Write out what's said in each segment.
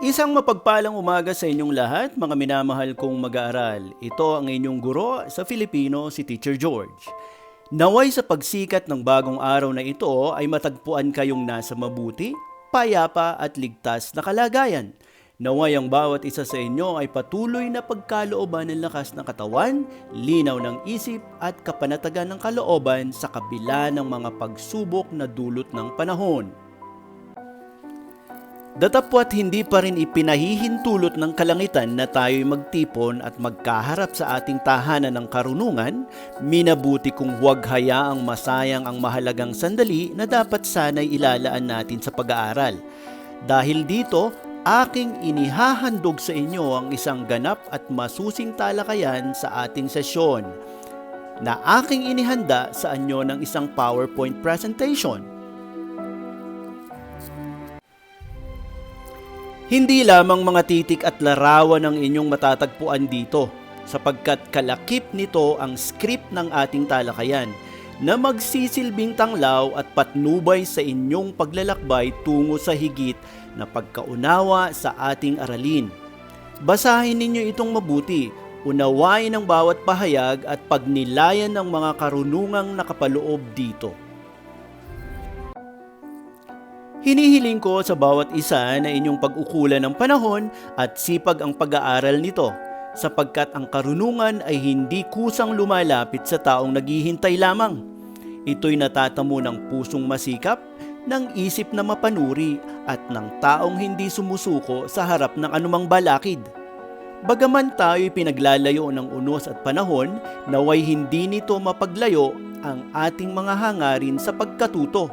Isang mapagpalang umaga sa inyong lahat, mga minamahal kong mag-aaral. Ito ang inyong guro sa Filipino, si Teacher George. Naway sa pagsikat ng bagong araw na ito ay matagpuan kayong nasa mabuti, payapa at ligtas na kalagayan. Naway ang bawat isa sa inyo ay patuloy na pagkalooban ng lakas ng katawan, linaw ng isip at kapanatagan ng kalooban sa kabila ng mga pagsubok na dulot ng panahon. Datapwat hindi pa rin ipinahihintulot ng kalangitan na tayo'y magtipon at magkaharap sa ating tahanan ng karunungan, minabuti kung huwag hayaang masayang ang mahalagang sandali na dapat sana'y ilalaan natin sa pag-aaral. Dahil dito, aking inihahandog sa inyo ang isang ganap at masusing talakayan sa ating sesyon na aking inihanda sa anyo ng isang PowerPoint presentation. Hindi lamang mga titik at larawan ang inyong matatagpuan dito, sapagkat kalakip nito ang script ng ating talakayan na magsisilbing tanglaw at patnubay sa inyong paglalakbay tungo sa higit na pagkaunawa sa ating aralin. Basahin ninyo itong mabuti, unawain ang bawat pahayag at pagnilayan ng mga karunungang nakapaloob dito. Hinihiling ko sa bawat isa na inyong pag-ukulan ng panahon at sipag ang pag-aaral nito, sapagkat ang karunungan ay hindi kusang lumalapit sa taong naghihintay lamang. Ito'y natatamo ng pusong masikap, ng isip na mapanuri at ng taong hindi sumusuko sa harap ng anumang balakid. Bagaman tayo'y pinaglalayo ng unos at panahon, naway hindi nito mapaglayo ang ating mga hangarin sa pagkatuto.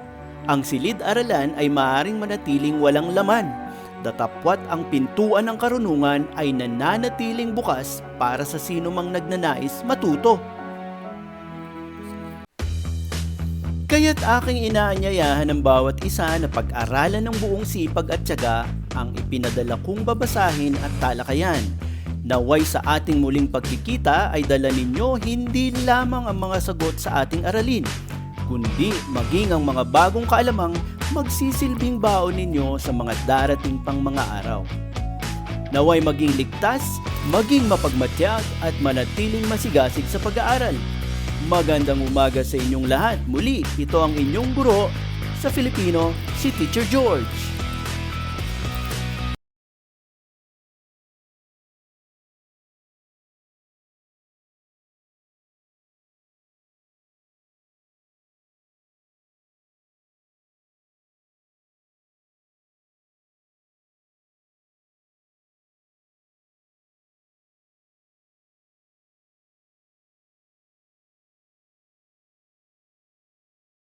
Ang silid-aralan ay maaaring manatiling walang laman, datapwat ang pintuan ng karunungan ay nananatiling bukas para sa sino mang nagnanais matuto. Kaya't aking inaanyayahan ng bawat isa na pag-aralan ng buong sipag at tiyaga ang ipinadala kong babasahin at talakayan. Naway sa ating muling pagkikita ay dala ninyo hindi lamang ang mga sagot sa ating aralin, kundi maging ang mga bagong kaalamang magsisilbing baon ninyo sa mga darating pang mga araw. Naway maging ligtas, maging mapagmatyag at manatiling masigasig sa pag-aaral. Magandang umaga sa inyong lahat. Muli, ito ang inyong guro sa Filipino, si Teacher George.